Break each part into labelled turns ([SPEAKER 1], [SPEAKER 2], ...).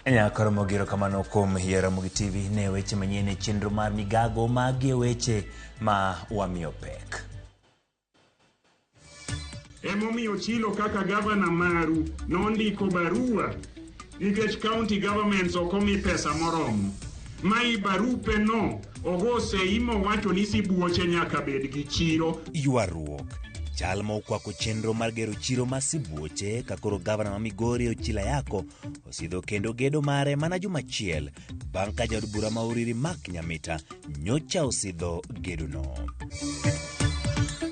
[SPEAKER 1] Nyakoro mogiro kamano kuom yiero Mugi TV ne weche manyien chenro mar migago mag weche ma wamiyo pek.
[SPEAKER 2] Emomiyo Chilo kaka gavana maru nondiko barua nikech county governments okomi pesa moromo. Mai barupe no ogose imo wacho ni Sibuoche nyaka bed gi chiro.
[SPEAKER 1] Ywaruok chal ma okwako chenro mar gero chiro ma Sibuoche kakoro gavana ma Migori Ochila Yako osidho kendo gedo mare mana juma achiel bang' ka jaod bura ma Uriri Mark Nyamita nyocha osidho gedo no.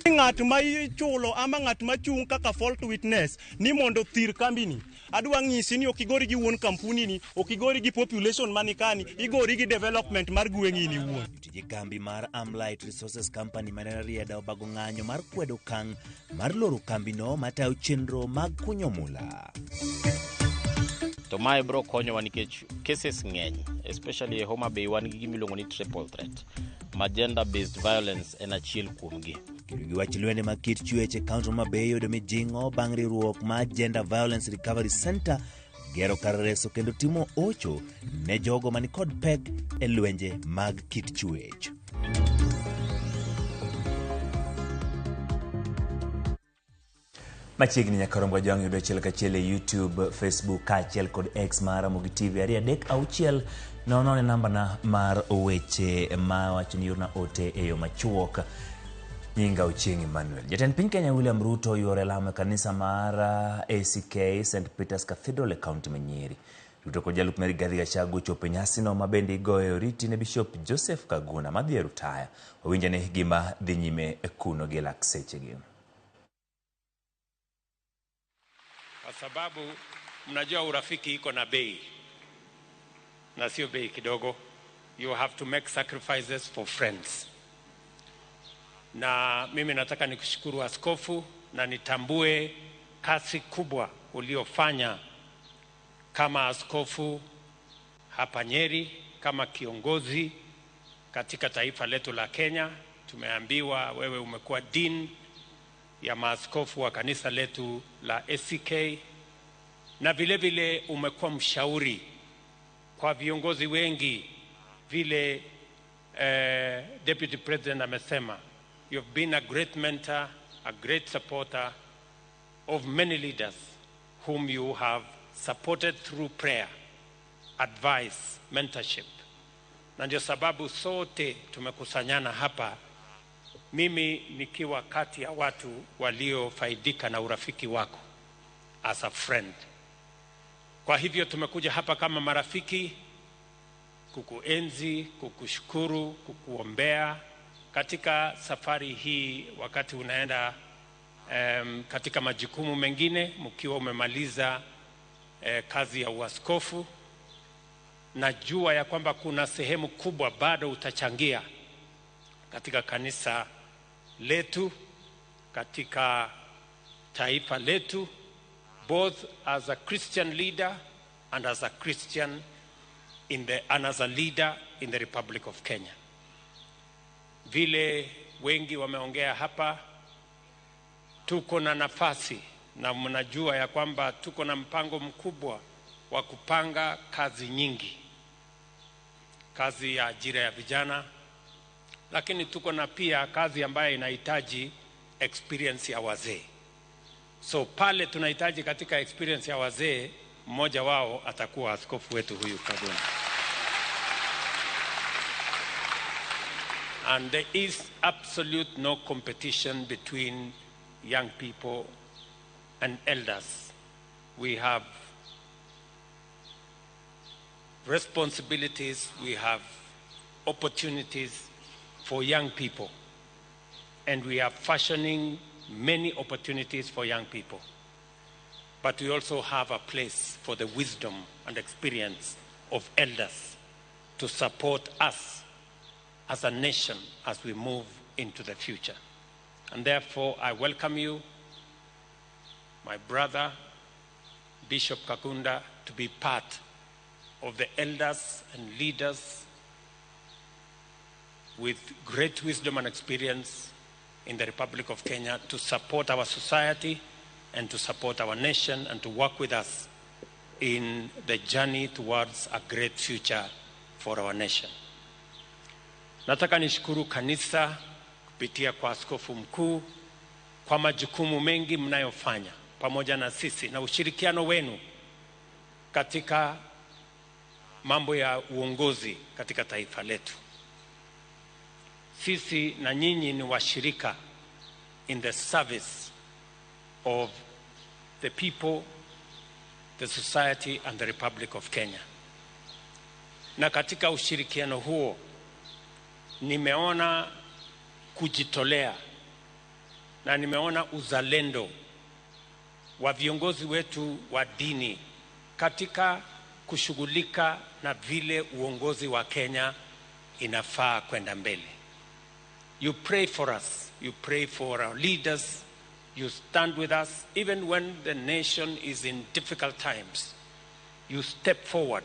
[SPEAKER 3] Ng'at ma ichulo ama ng'at ma chung' kaka fault witness ni mondo thir kambini. Adwa ng'isi ni okigori gi wuon kampuni ni, okigori gi population manikani, igori gi development mar gweng'i ni wuon.
[SPEAKER 1] Tije kambi mar Amlight Resources Company manena rieda obago ng'anyo mar kwedo kang' mar loro kambi no matayo chenro mag kunyo mula.
[SPEAKER 4] To mae bro konyowa nikech cases ng'eny, especially e Homa Bay wan gi gimiluongo ni triple threat. Gender based violence en achiel kuomgi.
[SPEAKER 1] Gi wach lwende mag kit chwech e kaunti ma Bay yudo mijing'o bang' riwruok mar Gender Violence Recovery Center gero kar reso kendo timo ocho ne jogo mani kod pek e lwenje mag kit chwech. Machiegni nyakarombwa jwang' yudo achiel kachiel e YouTube, Facebook kaachiel kod X mara Mugi TV 336 nono ne namba na mar weche ma wacho ni yorna ote e yo machuok. Nyinga Ochieng' Emmanuel. Jatend piny Kenya William Ruto yore lamo kanisa mar ACK St. Peter's Cathedral e kaunti ma Nyeri. Ruto kod jalup Mary Gathi Gachagua chopo nyasi no ma bende igoyo oriti ne Bishop Joseph Kaguna ma dhi rutaya. Owinja ne gima dhi nyime kuno gi lak sechegi.
[SPEAKER 5] Kwa sababu mnajua urafiki iko na bei. Na sio bei kidogo. You have to make sacrifices for friends. Na mimi nataka nikushukuru askofu na nitambue kazi kubwa uliofanya kama askofu hapa Nyeri, kama kiongozi katika taifa letu la Kenya. Tumeambiwa wewe umekuwa dean ya maaskofu wa kanisa letu la ACK na vile vile umekuwa mshauri kwa viongozi wengi vile Deputy President amesema. You've been a great mentor, a great supporter of many leaders whom you have supported through prayer, advice, mentorship. Na ndio sababu sote tumekusanyana hapa, mimi nikiwa kati ya watu waliofaidika na urafiki wako as a friend. Kwa hivyo tumekuja hapa kama marafiki kukuenzi, kukushukuru, kukuombea katika safari hii wakati unaenda katika majukumu mengine mkiwa umemaliza kazi ya uaskofu. Najua ya kwamba kuna sehemu kubwa bado utachangia katika kanisa letu, katika taifa letu, both as a Christian leader and as a Christian and as a leader in the Republic of Kenya. Vile wengi wameongea hapa, tuko na nafasi na mnajua ya kwamba tuko na mpango mkubwa wa kupanga kazi nyingi. Kazi ya ajira ya vijana, lakini tuko na pia kazi ambayo inahitaji experience ya wazee. So pale tunahitaji katika experience ya wazee, mmoja wao atakuwa askofu wetu huyu Kaguna. And there is absolute no competition between young people and elders. We have responsibilities, we have opportunities for young people. And we are fashioning many opportunities for young people. But we also have a place for the wisdom and experience of elders to support us as a nation as we move into the future. And therefore, I welcome you, my brother, Bishop Kaguna, to be part of the elders and leaders with great wisdom and experience in the Republic of Kenya to support our society and to support our nation and to work with us in the journey towards a great future for our nation. Nataka nishukuru kanisa kupitia kwa askofu mkuu kwa majukumu mengi mnayofanya pamoja na sisi na ushirikiano wenu katika mambo ya uongozi katika taifa letu. Sisi na nyinyi ni washirika in the service of the people, the society and the Republic of Kenya. Na katika ushirikiano huo nimeona kujitolea na nimeona uzalendo wa viongozi wetu wa dini katika kushughulika na vile uongozi wa Kenya inafaa kwenda mbele. You pray for us, you pray for our leaders, you stand with us even when the nation is in difficult times. You step forward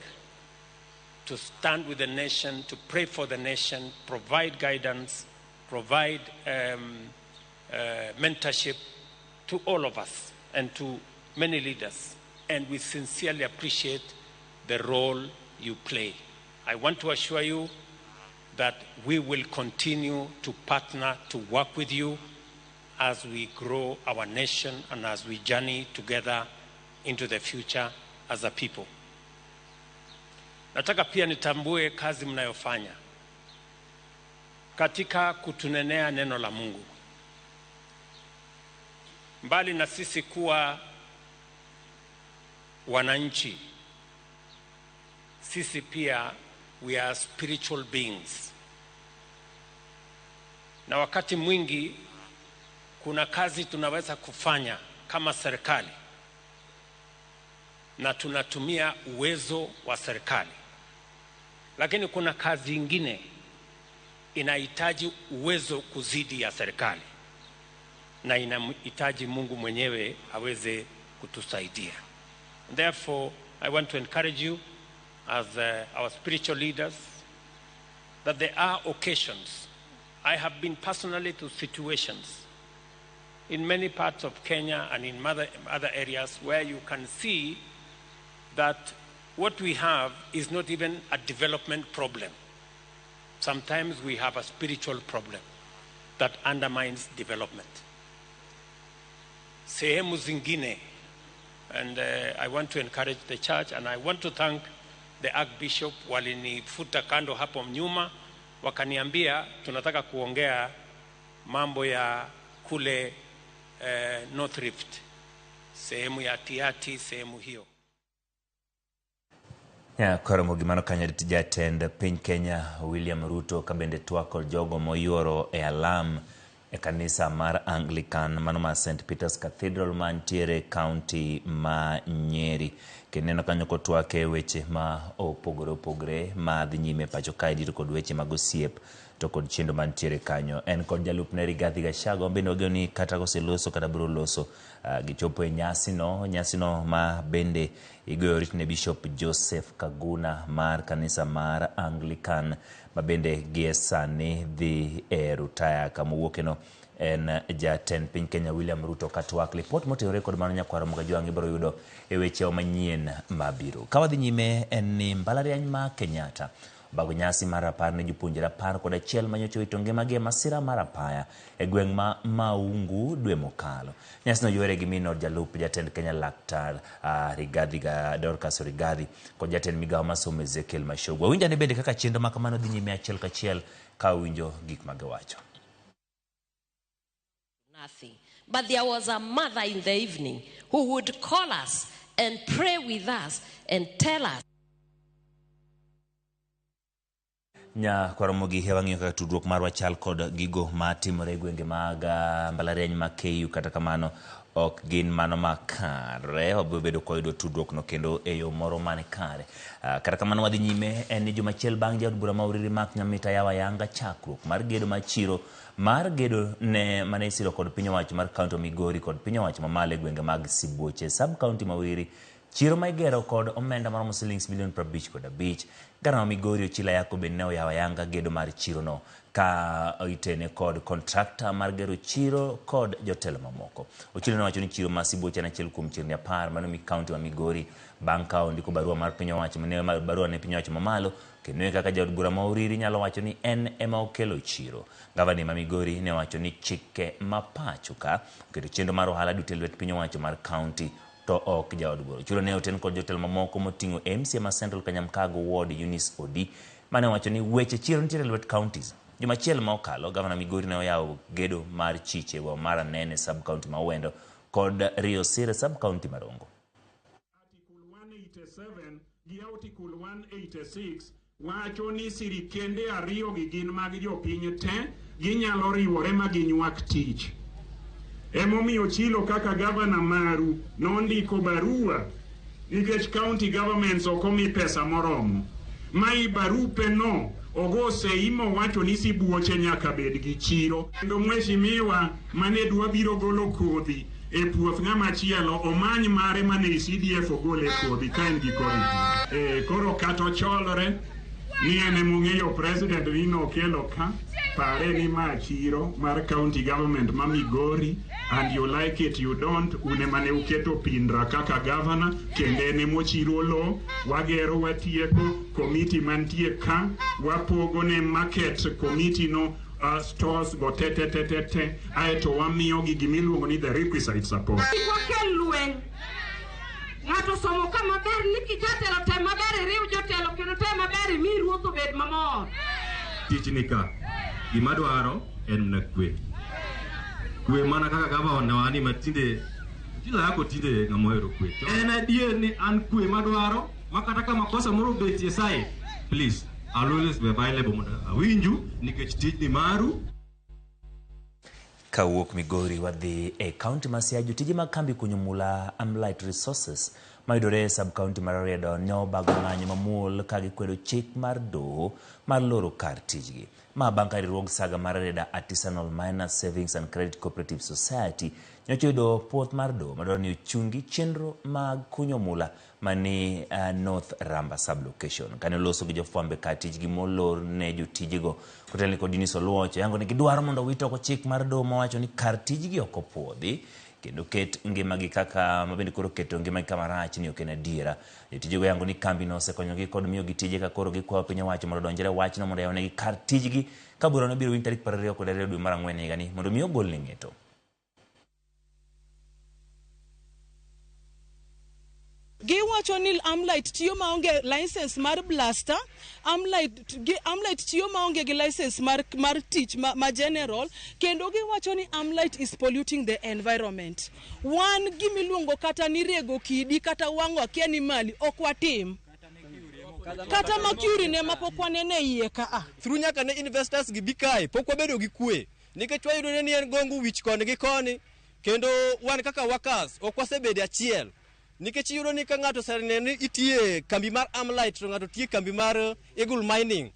[SPEAKER 5] to stand with the nation, to pray for the nation, provide guidance, provide mentorship to all of us and to many leaders. And we sincerely appreciate the role you play. I want to assure you that we will continue to partner, to work with you as we grow our nation and as we journey together into the future as a people. Nataka pia nitambue kazi mnayofanya katika kutunenea neno la Mungu. Mbali na sisi kuwa wananchi, sisi pia we are spiritual beings. Na wakati mwingi kuna kazi tunaweza kufanya kama serikali na tunatumia uwezo wa serikali. Lakini kuna kazi ingine inahitaji uwezo kuzidi ya serikali na inahitaji Mungu mwenyewe aweze kutusaidia. Therefore, I want to encourage you as our spiritual leaders that there are occasions. I have been personally to situations in many parts of Kenya and in other areas where you can see that what we have is not even a development problem. Sometimes we have a spiritual problem that undermines development. Sehemu zingine, and I want to encourage the church, and I want to thank the Archbishop. Walinifuta kando hapo nyuma wakaniambia tunataka kuongea mambo ya kule North Rift, sehemu ya Tiati, sehemu hiyo.
[SPEAKER 1] Ya koromo gimano kanyarit jatend piny Kenya William Ruto kabende twako jogo moyoro e alam e kanisa mar Anglican mano ma St. Peter's Cathedral mantiere county ma Nyeri. Keneno kanyo kotwake weche ma opogore ma dhi nyime pacho kae dito kod weche mag osiep to kod chendo mantiere kanyo. En kod jalupne Rigathi Gachagua bende ogeno ni kata koseloso kata biro loso gichopo e nyasi no ma bende igoyo rit ne Bishop Joseph Kaguna mar kanisa mar Anglican ma bende gie sani dhi e rutaya kamowuokeno. En jatend piny Kenya William Ruto katwak report motenore kod mano nyakwaro Mugajwangi biro yudo e weche manyien mabiro. Kawadhi nyime en ni mbalariany ma Kenyatta bago nyasi mar apar ne jopuonjre 11 manyocha wito ngimagi masira mar apaya e gweng' ma Maungu dwe mokalo. Nyasi no ywere gi mino jalup jatend Kenya Laktar Dorcas Rigathi kod jatend migawo masomo Ezekiel Mashogwa. Winja ne bende kaka chendo makamano dhi nyime achiel kachiel ka winjo gik magiwacho.
[SPEAKER 6] Nothing. But there was a mother in the evening who would call us and pray with us and tell us.
[SPEAKER 1] Nya kwaramogi hewa ng'iyo kaka tudruok marwa chal kod gigo matimore gwenge mag mbalariany ma KU kata kamano ok gin mano makare. Obedo koyudo tudruok no kendo e yo moro mane kare. Kata kamano wadhi nyime en ni jomachiel bang' jaod bura mauriri mak Nyamita yawa yanga chakruok mar gedo machiro mar gedo ne mane isiro kod piny owacho mar kaunti Migori kod piny owacho mamale gwenge mag Sibuoche sub county Mawiri. Chiro maigero kod omenda maromo shillings $55 million. Gavana wa Migori Ochila Yako bende ne oyawo yanga gedo mar chiro no ka itene kod kontrakta mar gero chiro kod jotelo mamoko. Ochilo nowacho ni chiro ma Sibuoche en achiel kuom chirni 10 mano mi kaunti ma Migori bang' ka ondiko barua mar piny owacho barua ne piny owacho mamalo kendo kaka jaod bura ma Oriri nyalo wacho ni en ema okelo chiro. Gavana ma Migori ne wacho ni chike ma pacho ka oketo chenro mar ohala duto e lwet piny owacho mar kaunti to ok jaod bura. Chiro ne oten kod jotelo mamoko moting'o MC ma Central Kanyamkago Ward Eunice Odi mane wacho ni weche chiro nitiere e lwet counties. Juma achiel ma okalo, Gavana Migori ne oyawo gedo mar chiche wa Mara Nene sub-county ma Wendo kod Rio Sire sub-county Marongo.
[SPEAKER 2] Article 187 gi Article 186 wacho ni sirikende ariyo gi gin mag jopiny te ginyalo riwore ma ginywak tich. Emomiyo Chilo kaka gavana maru nondiko barua nikech county governments okomi pesa moromo. Mai barupe no ogo sei mowacho ni Sibuoche nyaka bed gi chiro. Kendo mheshimiwa mane dwa biro golo kodhi e puoth ng'ama chielo omany mare mane CDF ogole kodhi ka en gi kodhi. Koro kato cholore ni ene mung'eyo president Rino okelo ka pare ni ma chiro mar county government ma Migori, and you like it you don't, une mane uketo pindra kaka governor kendo ene mochiro lo wagero watieko committee mantie ka wapogo ne market committee no stores go te aeto wamiyo gi gimiluongo ni the requisite support.
[SPEAKER 7] Ngato somo ka maber ni kijatelo te maber riu jotelo kendo te maber mi ruotho bed mamor.
[SPEAKER 8] Tichni ka gima dwaro en na kwe mana kaka gavana wani matinde jila yako tinde ngamoero kwe en adier ni an kwe madwaro makata kama makosa moro betie sai please I'll always be available mondo awinju nikech tijni maru.
[SPEAKER 1] Kawuok Migori wadhi e county ma Siaya. Jotije mag kambi kunyo mula Amlight Resources mayudore e sub-county mar Rarieda ne obago ng'anyo mamuol ka gikwedo chik mar doho mar loro kar tijgi. Ma bang' ka riwruog saga mar Rarieda Artisanal Miners Savings and Credit Cooperative Society nyocha yudo puoth mar doho madwaro ni ochungi chenro mag kunyo mula mani North Ramba sub-location. Kane loso gi jofwambe kar tijgi molor ne jotijego kotelni kod Eunice Oluoch yango ni gidwaro mondo wito oko chik mar doho mawacho ni kar tijgi ok opuodhi kendo ket ngimagi kaka mabende koro keto ngimagi kama rach ni ok en adiera. Jotijego yango ni kambi no osekonyogi kod miyo gi tije ka koro gikwayo piny owacho mondo odonjre wachno mondo yawonegi kar tijgi ka burano biro winj tarik 22 dwe mar Ang'wen higani mondo miyo gol ne ng'eto.
[SPEAKER 9] Giwacho ni Amlight tiyo maonge license mar blaster, Amlight tiyo maonge gi license mar tich ma general, kendo giwacho ni Amlight is polluting the environment. Wan gimiluongo kata ni rego kidi kata wang'o akia ni mali ok watim. Kata makuri ne mapokwane ne iye ka
[SPEAKER 3] through nyaka ne investors gi bikae pok wabedo gi kwe nikech wayudo ni en gongu wich koni gi koni kendo wan kaka workers ok wasebedo achiel. Nikech yudo ni ka ng'ato serne itie kambi mar Amlight to ng'ato tie kambi mar Eagle Mining.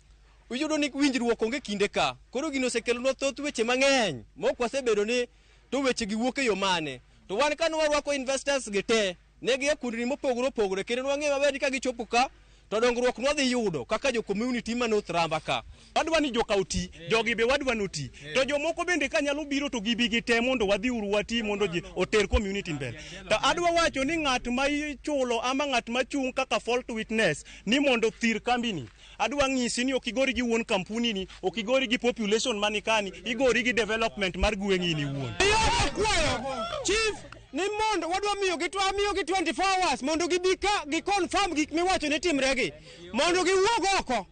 [SPEAKER 3] Uyudo ni winjruok onge kinde ka. Koro gino osekelonwa thoth weche mang'eny mok wasebedo ni to weche gi wuok e yo mane. To wan ka warwako investors gi te ne gi akundni mopogore opogore kendo wang'eyo maber ni ka gichopo ka to dongruok nwadhi yudo kaka jo community ma North Ramba ka. Wadwa ni jo kauti, jogi be wadwa noti. To jomoko bende ka nyalo biro to gibi gi te mondo wadhi uru wati mondo ji oter community mbele. To adwa wacho ni ng'at ma ichulo ama ng'at ma chung' kaka fault witness ni mondo thir kambini. Adwa ng'isi ni okigori gi wuon kampuni ni, okigori gi population manikani, igori gi development mar gweng'i ni wuon. Chief ni mondo wadwa miyo gi 24 hours mondo gibika gi confirm gik miwacho ni timregi mondo giwuog oko.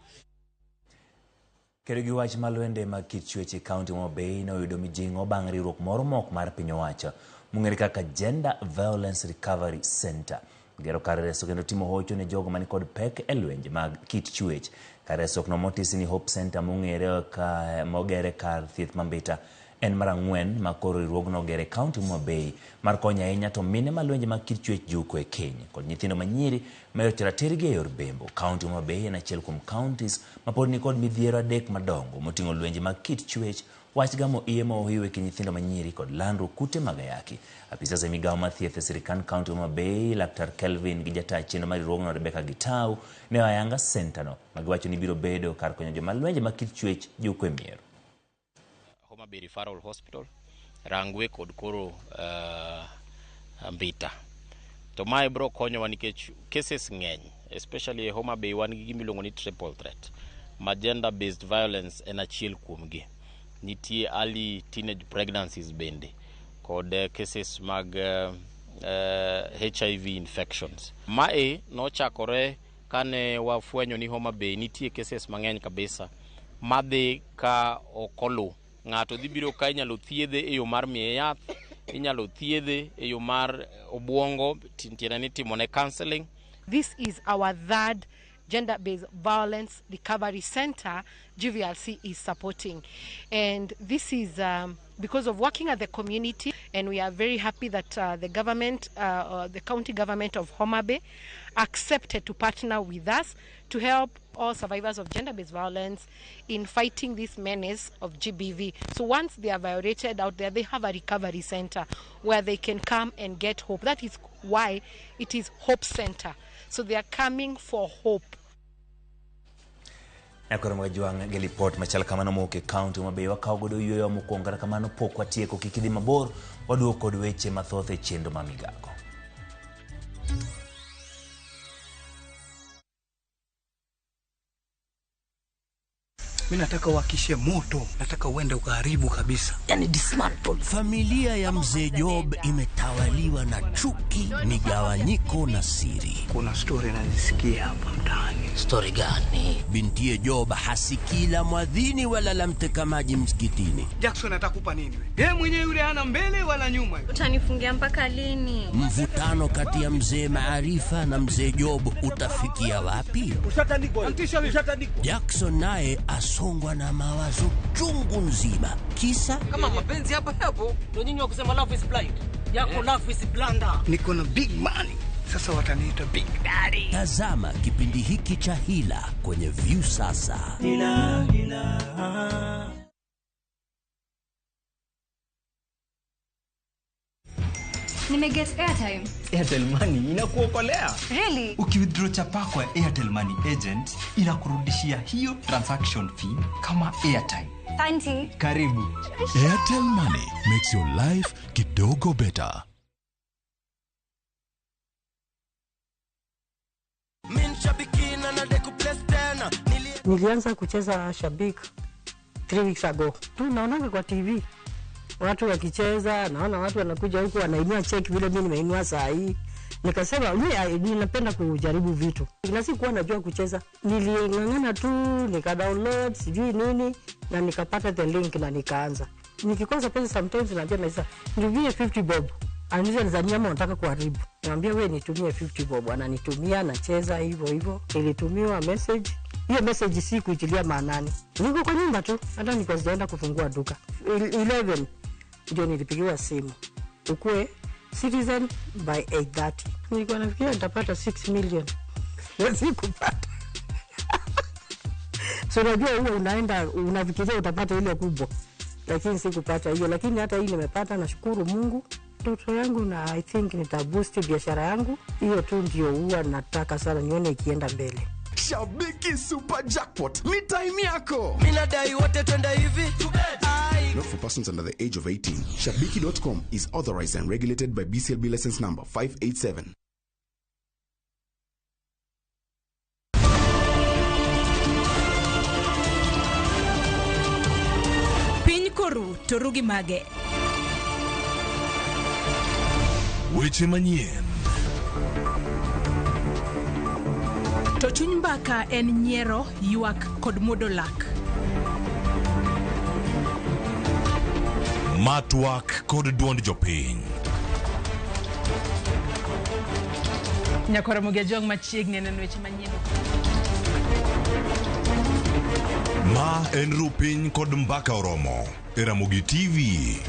[SPEAKER 1] Kendo gi wach malwende mag kit chwech e kaunti ma Homabay ne oyudo mijing'o bang' riwruok moro mok mar piny owacho mong'ere kaka Gender Violence Recovery Center. Gero kar reso kendo timo hocho ne jogo mani kod pek e lwenje mag kit chwech. Kar reso no motisi ni Hope Center mong'ere ka mogere kar thieth Mambita en mar 4 ma koro riwruogno ogere kaunti ma Homabay mar konyo ahinya to mine malwenje mag kit chwech juko e Kenya kod nyithindo manyiri ma yotera tergi e yor bembo. Kaunti ma Homabay en achiel kuom counties ma pod ni kod midhiero 3 madongo moting'o lwenje mag kit chwech, wach gamo iye ma ohiwe ki nyithindo manyiri kod landruok kute mag ayaki. Afisa e migawo mar thieth e sirikand kaunti ma Homabay Laktar Kelvin gi jata chenro mar riwruogno Rebecca Gitau ne ayanga center no ma giwacho ni biro bedo kar konyo joma lwenje mag kit chwech juko e miero.
[SPEAKER 4] Bay Referral Hospital, Rangwe kod koro Mbita. To mae bro konyo nikech cases ng'eny, especially Homa Bay wan gi gimiluongo ni triple threat. Gender based violence en achiel kuomgi. Nitie early teenage pregnancies bende kod cases mag HIV infections. Mae nochakore kane wafwenyo ni Homa Bay nitie cases mang'eny kabisa madhi ka okolu. Ng'ato dhi biro ka inyalo thiedhe e yo mar miye yath, inyalo thiedhe e yo mar obwongo, tiende ni timone counseling.
[SPEAKER 10] This is our third gender-based violence recovery center GVLC is supporting, and this is because of working at the community, and we are very happy that the government, the county government of Homa Bay accepted to partner with us to help all survivors of gender-based violence in fighting this menace of GBV. So once they are violated out there, they have a recovery center where they can come and get hope. That is why it is Hope Center. So they are coming for hope.
[SPEAKER 1] Ekoro mwajuang gelipot machal kamano moke county Homa Bay wakaw godo yueyo mokwongo kamano pok watieko kikidhi mabor waduoko kod weche mathoth e chendo mamigago.
[SPEAKER 11] Mimi nataka uwakishe moto, nataka uende ukaharibu kabisa. Yani dismantle.
[SPEAKER 12] Familia ya mzee Job imetawaliwa na chuki, migawanyiko na siri.
[SPEAKER 11] Kuna story nazisikia hapa mtaani.
[SPEAKER 12] Story gani? Bintiye Job hasikila mwadhini wala lamteka maji msikitini.
[SPEAKER 11] Jackson atakupa nini wewe? Yeye mwenyewe yule hana mbele wala nyuma.
[SPEAKER 13] Utanifungia mpaka lini?
[SPEAKER 12] Mvutano kati ya mzee Maarifa na mzee Job utafikia wapi?
[SPEAKER 11] Ushatandikwa.
[SPEAKER 12] Jackson naye asongwa na mawazo chungu nzima. Kisa
[SPEAKER 11] kama mapenzi hapa hapo.
[SPEAKER 14] Ndio nyinyi wakusema love is blind. Yako love is blunder.
[SPEAKER 11] Niko na big money. Sasa wataniita Big Daddy.
[SPEAKER 12] Tazama kipindi hiki cha Hila kwenye View sasa. Hila.
[SPEAKER 13] Nimeget airtime.
[SPEAKER 15] Airtel Money inakuokolea.
[SPEAKER 13] Really?
[SPEAKER 15] Ukiwithdraw chapa kwa Airtel Money agent inakurudishia hiyo transaction fee kama airtime.
[SPEAKER 13] Tanti.
[SPEAKER 15] Karibu.
[SPEAKER 16] Airtel Money makes your life kidogo better.
[SPEAKER 17] Nilianza kucheza Shabik 3 weeks ago. Tunaona kwa TV watu wakicheza, naona watu wanakuja huku wanainua check vile mimi nimeinua saa hii. Nikasema mimi ninapenda kujaribu vitu. Na sikuwa najua kucheza. Nilingangana tu nika-download sijui nini na nikapata the link na nikaanza. Nikikosa pesa sometimes naambia naisa nitumie 50 bob. Anaweza nizania nataka kuharibu. Naambia wewe nitumie 50 bob, ananitumia nacheza hivyo. Nilitumiwa message. Hiyo message si kuitilia maanani. Niko kwa nyumba tu, hata niko sijaenda kufungua duka. 11 ndio nilipigiwa simu. Ukue citizen by 8:30. Nilikuwa nafikiria nitapata 6 million. Sikupata. So unajua huwa unaenda unafikiria utapata ile kubwa. Lakini sikupata hiyo, lakini hata hii nimepata, nashukuru Mungu. Ndoto yangu na I think nitaboost biashara yangu. Hiyo tu ndio huwa nataka sana nione ikienda mbele.
[SPEAKER 16] Shabiki Super Jackpot ni time yako.
[SPEAKER 12] Mimi nadai wote twenda hivi.
[SPEAKER 18] Not for persons under the age of 18. Shabiki.com is authorized and regulated by BCLB license number 587.
[SPEAKER 19] Piny koru torugi mage.
[SPEAKER 16] Weche manyien.
[SPEAKER 19] To chuny mbaka en nyiero, ywak kod muodo lak.
[SPEAKER 16] Matwak kod duond jopiny.
[SPEAKER 19] Nyakoro Mugia jong machiegni neno weche manyien.
[SPEAKER 16] Ma en Rupiny kod mbaka oromo. Ramogi TV.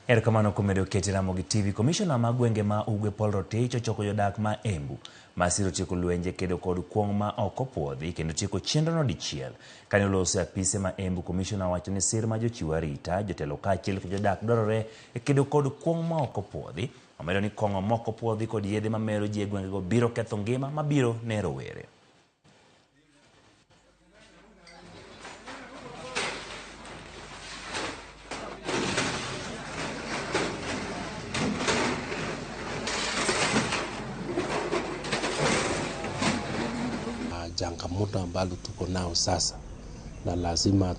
[SPEAKER 1] Erokamano kuom medo keti Ramogi TV. Commissioner ma gwenge ma Ugwe Paul Rotich ochoko jodak ma Embu masiro tieko lwenje kedo kod kuong ma oko puodhi kendo tieko chenrono dichiel. Kane oloso apise ma Embu, Commissioner wacho ni sir ma jochiwo arita, jotelo kaachiel kod jodak dwarore e kedo kod kuong ma oko puodhi Omedo ni kong'o moko puodhi kod yedhe mamero ji e gwengego biro ketho ngima mabiro ne rowere.
[SPEAKER 20] Changamoto ambalo tuko nao sasa na lazima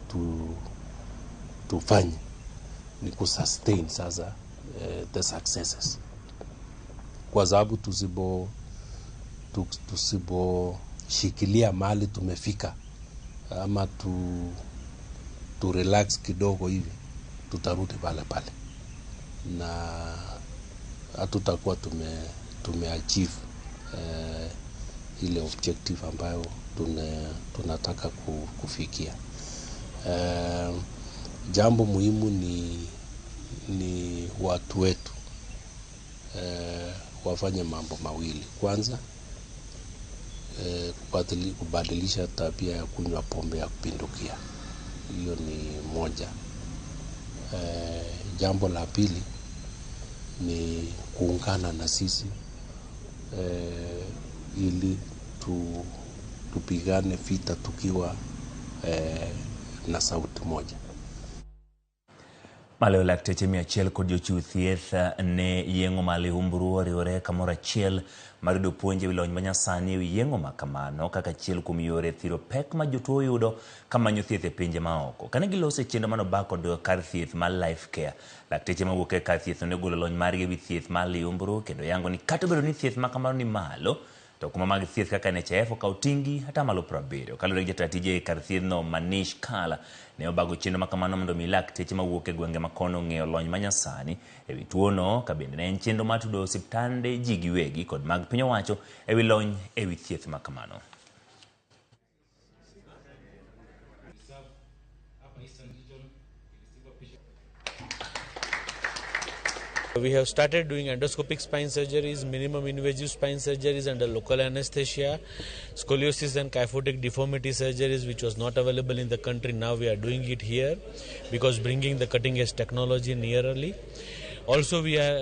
[SPEAKER 20] tufanye ni kusustain sasa the successes, kwa sababu tusiboshikilia mahali tumefika ama tu relax kidogo hivi, tutarudi pale pale na hatutakuwa tumeachieve ile objective ambayo tunataka kufikia. Jambo muhimu ni watu wetu wafanye mambo mawili. Kwanza kubadilisha tabia ya kunywa pombe ya kupindukia, hiyo ni moja. Jambo la pili ni kuungana na sisi ili tupigane vita tukiwa na sauti moja.
[SPEAKER 1] Maleo lakteche 100 kod jochiw thieth ne yeng'o maliumbru riwore kamoro achiel mar yudo puonj ewi lony manyasani ewi yeng'o makamano kaka achiel kuom yore thiro pek ma jotuo yudo kamanyo thieth e pinje maoko. Kane gilose chenro manobaa kod kar thieth mar Life Care, lakteche mawuok e kar thieth negolo lony margi ewi thieth maliumbru kendo yango ni kata obedo ni thieth makamano ni malo, to kuma mag thieth kaka NHIF okawo tinggi hata malo 70. Kalure gi jatije kar thiethno Manish Kala ne obago chenro makamano mondo mi lakteche mawuok e gwenge makono ng'eyo lony manyasani ewi tuono, ka bende ne en chenro matudo osiptande ji giwegi kod mag piny owacho ewi lony ewi thieth makamano.
[SPEAKER 21] We have started doing endoscopic spine surgeries, minimum invasive spine surgeries under local anesthesia, scoliosis and kyphotic deformity surgeries, which was not available in the country. Now we are doing it here because bringing the cutting edge technology nearly. Also, we are,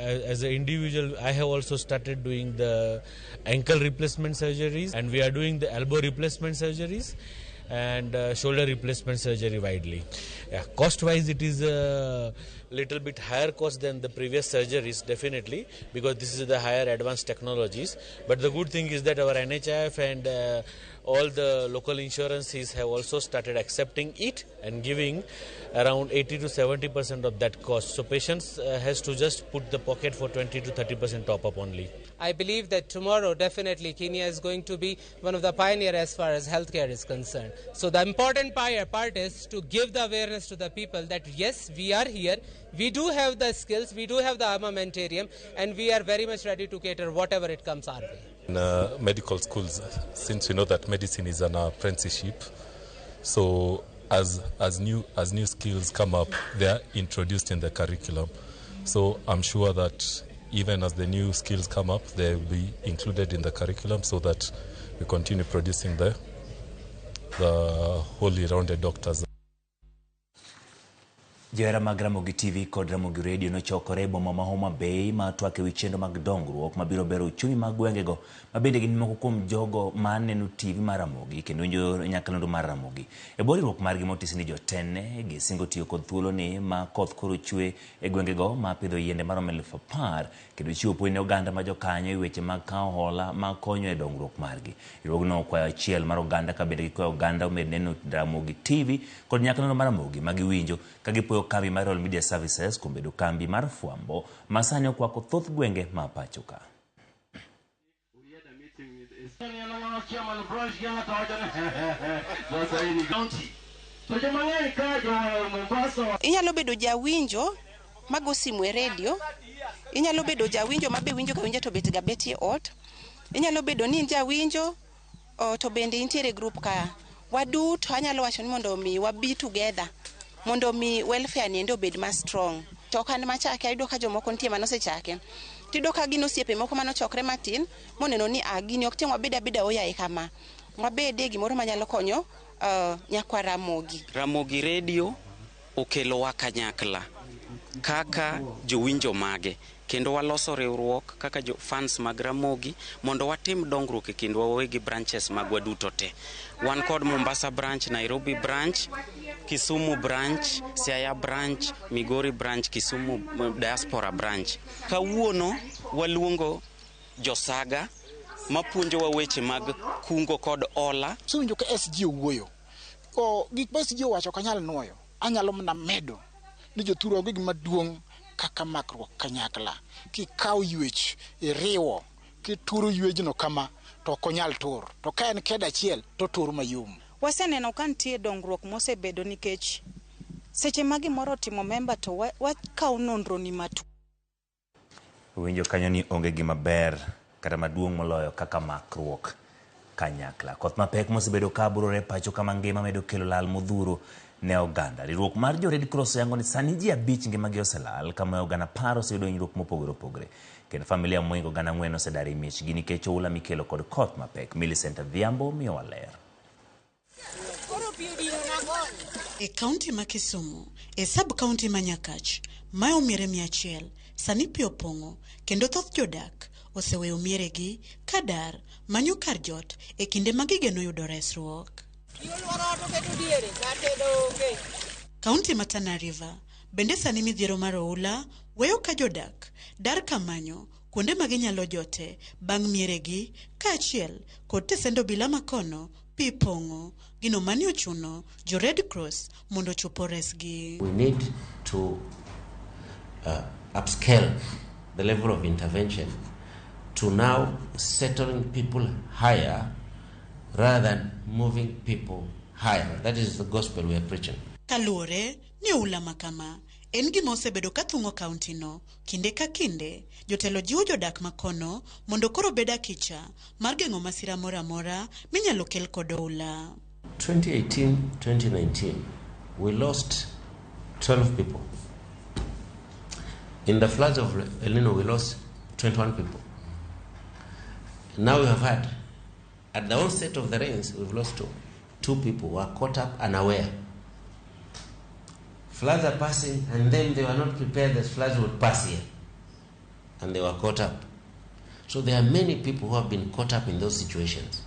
[SPEAKER 21] as an individual, I have also started doing the ankle replacement surgeries, and we are doing the elbow replacement surgeries and shoulder replacement surgery widely. Yeah, cost-wise, it is a little bit higher cost than the previous surgeries, definitely, because this is the higher advanced technologies. But the good thing is that our NHIF and all the local insurances have also started accepting it and giving around 80 to 70% of that cost. So patients has to just put the pocket for 20 to 30% top up only.
[SPEAKER 22] I believe that tomorrow definitely Kenya is going to be one of the pioneers as far as healthcare is concerned. So the important part is to give the awareness to the people that yes, we are here, we do have the skills, we do have the armamentarium, and we are very much ready to cater whatever it comes our way.
[SPEAKER 23] In medical schools, since we know that medicine is an apprenticeship, so as new skills come up, they are introduced in the curriculum. So I'm sure that even as the new skills come up, they will be included in the curriculum so that we continue producing the wholly rounded doctors.
[SPEAKER 1] Johera mag Ramogi TV kod Ramogi Radio nochokore boma ma Homa Bay ma twake wi chenro mag dongruok mabiro bero uchumi mag gwengego mabende gin moko kuom jogo maneno TV mar Ramogi kendo winjo nyakalondo mar Ramogi. E boriruok margi motis ni jotene gisingo tiyo kod thuolo ni ma koth koro chwe e gwengego ma pidho yiende maromo 10,000 kendo chiwo puonj ne oganda ma jokanyo e weche mag kawo hola ma konyo e dongruok margi. Riwruogno okwayo achiel mar oganda ka bende gikwayo oganda omed neno Ramogi TV kod nyakalondo mar Ramogi ma giwinjo ka gipuoyo kambi mar All Media Services kuom bedo kambi mar fwambo ma sani okwako thoth gwenge ma pacho ka.
[SPEAKER 24] Inyalo bedo jawinjo mago simu e radio, inyalo bedo jawinjo mabe winjo ka winjo to bet ga betie ot, inyalo bedo ni jawinjo to bende intiere group ka waduto anyalo wacho ni mondo mi wabi together mondo mi welfare ni endo bed ma strong. To kan machake ayudo ka jomoko ntie manose chake tido ka gino osiepe moko mano chokre matin moneno ni gini ok tem wabeda oyae kama wabede gimoro manyalo konyo nyakwa Ramogi.
[SPEAKER 25] Ramogi Radio okelo wa kanyakla kaka jowinjo mage
[SPEAKER 2] kendo waloso riwruok kaka jo fans mag Ramogi mondo watim dongruok e kindwa wawegi branches magwa duto te. Wan kod Mombasa branch, Nairobi branch, Kisumu branch, Siaya branch, Migori branch, Kisumu diaspora branch. Kawuono waluongo josaga mapuonjo wa weche mag kungo kod ola.
[SPEAKER 5] Sewinjo ka SG owuoyo. Gik ma SG owacho kanyal nuoyo. Anyalo mna medo ni jothuro gig maduong' kaka makruok kanyakla. Kikaw ywech iriwo, kituro ywejno kama to konyal tur. To ka en keda achiel to tur mayum.
[SPEAKER 24] Waseneno ka nitie dongruok mosebedo nikech seche ma gimoro timo member to wakaw nonro ni matu.
[SPEAKER 1] Winjo kanyo ni onge gima ber kata maduong' moloyo kaka makruok kanyakla. Koth mapek mosebedo kaburore pacho kama ngima medo kelo lal modhuro ne oganda. Riwruok mar jo Red Cross yango ni sani ji 5 ngimagi oselal kama oganda paro oseyudo hinyruok mopogore opogore. Kendo familia moingo gana 4 osedar e miechgi nikech oula mikelo kod koth mapek. Millicent Adhiambo miyo waler.
[SPEAKER 6] E kaunti ma Kisumu, e sub kaunti ma Nyakach, ma omiere 100, sani pi opong'o kendo thoth jodak oseweyo mieregi kadar manyo kar jot e kinde ma gigeno yudo resruok. Kaunti ma Tana River bende sani midhiero mar oula weyo ka jodak dar kamanyo kuonde ma ginyalo jote bang' mieregi kaachiel kod tesendo bila makono pi pong'o gino mani ochuno jo Red Cross mondo chopo resgi.
[SPEAKER 7] We need to upscale the level of intervention to now settling people higher rather than moving people higher. That is the gospel we are preaching.
[SPEAKER 6] Kaluore ni oula makama en gima osebedo ka thung'o kaunti no kinde ka kinde. Jotelo jiwo jodak makono mondo koro beda kicha mar geng'o masira mora mora minyalo kel kod oula.
[SPEAKER 7] 2018-2019 we lost 12 people. In the floods of El Nino we lost 21 people. Now we have had, at the onset of the rains, we've lost two people who are caught up unaware. Floods are passing and then they were not prepared that floods would pass here. And they were caught up. So there are many people who have been caught up in those situations.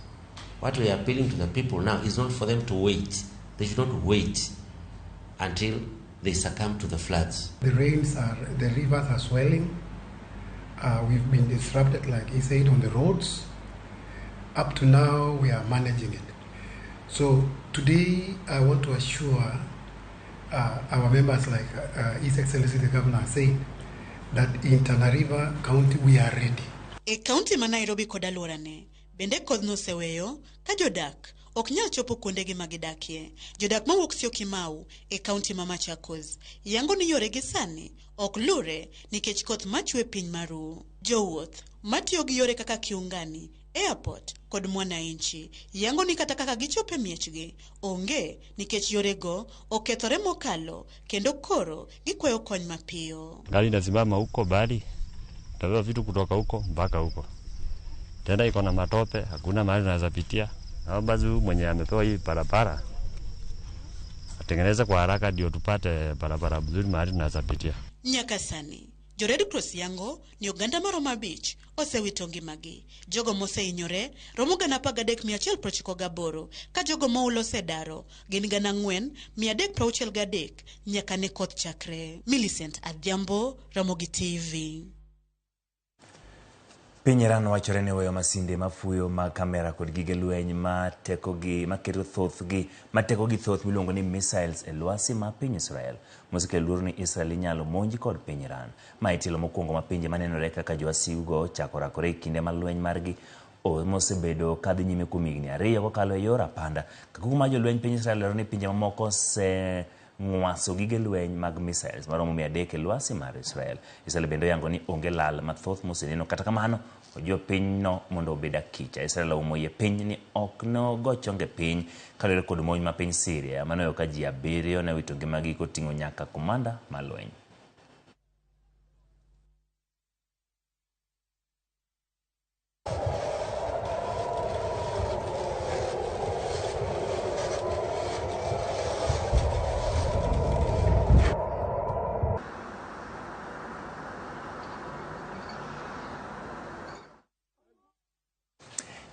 [SPEAKER 7] What we are appealing to the people now is not for them to wait. They should not wait until they succumb to the floods.
[SPEAKER 25] The rivers are swelling. We've been disrupted, like he said, on the roads. Up to now, we are managing it. So today, I want to assure our members, like His Excellency the Governor said, that in Tana River County, we are ready.
[SPEAKER 6] E county ma Nairobi kod alworane, bende kodh noseweyo ka jodak ok nyal chopo kuondegi magidakie. Jodak mawuok Syokimau e kaunti ma Machakos yango ni yoregi sani ok lure nikech koth machwe piny maru. Jowuoth matiyo gi yore kaka Kiungani, airport kod Mwananchi yango ni kata kaka gichope miechgi onge nikech yorego okethore mokalo kendo koro gikwayo kony mapiyo.
[SPEAKER 26] Gari inasimama huko bali tabeba vitu kutoka huko mpaka huko. Tena iko na matope, hakuna mahali unaweza pitia. Naomba mwenye amepewa hii barabara atengeneze kwa haraka ndio tupate barabara nzuri mahali tunaweza pitia.
[SPEAKER 6] Nyakasani jo Red Cross yango ni oganda mar Homa Beach osewito ngimagi. Jogo moseinyore romo gana 1398 ka jogo moulo osedaro gin gana 4363 nyaka ne koth chakre. Millicent Adhiambo, Ramogi TV.
[SPEAKER 1] Piny Iran wachore ni weyo masinde mafuyo ma kamera kod gige lweny maketo thoth miluongo ni missiles e lwasi ma piny Israel. Mosekelo luor ni Israel inyalo monji kod piny Iran. Ma itilo mokwongo ma pinje manenore kaka jowasiugo chako rakore e kinde ma lweny margi mosebedo kadhi nyime kuom higni 2 kokalo e yor apanda. Kakuma jolweny piny Israel lero ni pinje mamoko ng'waso gige lweny mag missiles maromo 300 e lwasi mar Israel. Israel bende yango ni onge lal mathoth moseneno, kata kamano ojo pinyno mondo obed akicha. Israel omoyie piny ni ok nogo chonge piny kalore kod monj ma piny Syria manoyo ka ji 7 ne wito ngimagi koting'o nyaka komanda mar lweny.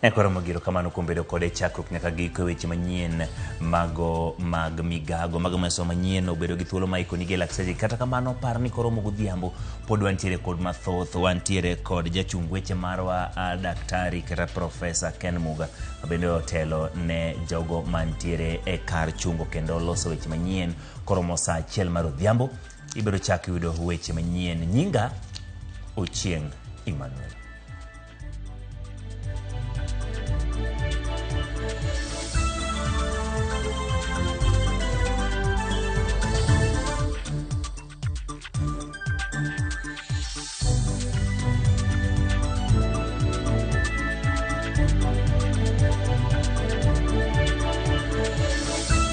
[SPEAKER 1] Ekoro mogiro kamano kuom bedo kode chakruok nyaka giko weche manyien mago mag migago mago maso manyien obedo gi thuolo maikoni gi lakseji. Kata kamano par ni koro mogodhiambo pod wantiere kod mathoth, wantiere kod jachung weche marwa daktari kata profesa Ken Muga bende otelo ne jogo mantiere e kar chungo kendo loso weche manyien. Koro mosa achiel mar odhiambo ibiro chak yudo weche manyien. Nyinga Ochieng Emmanuel.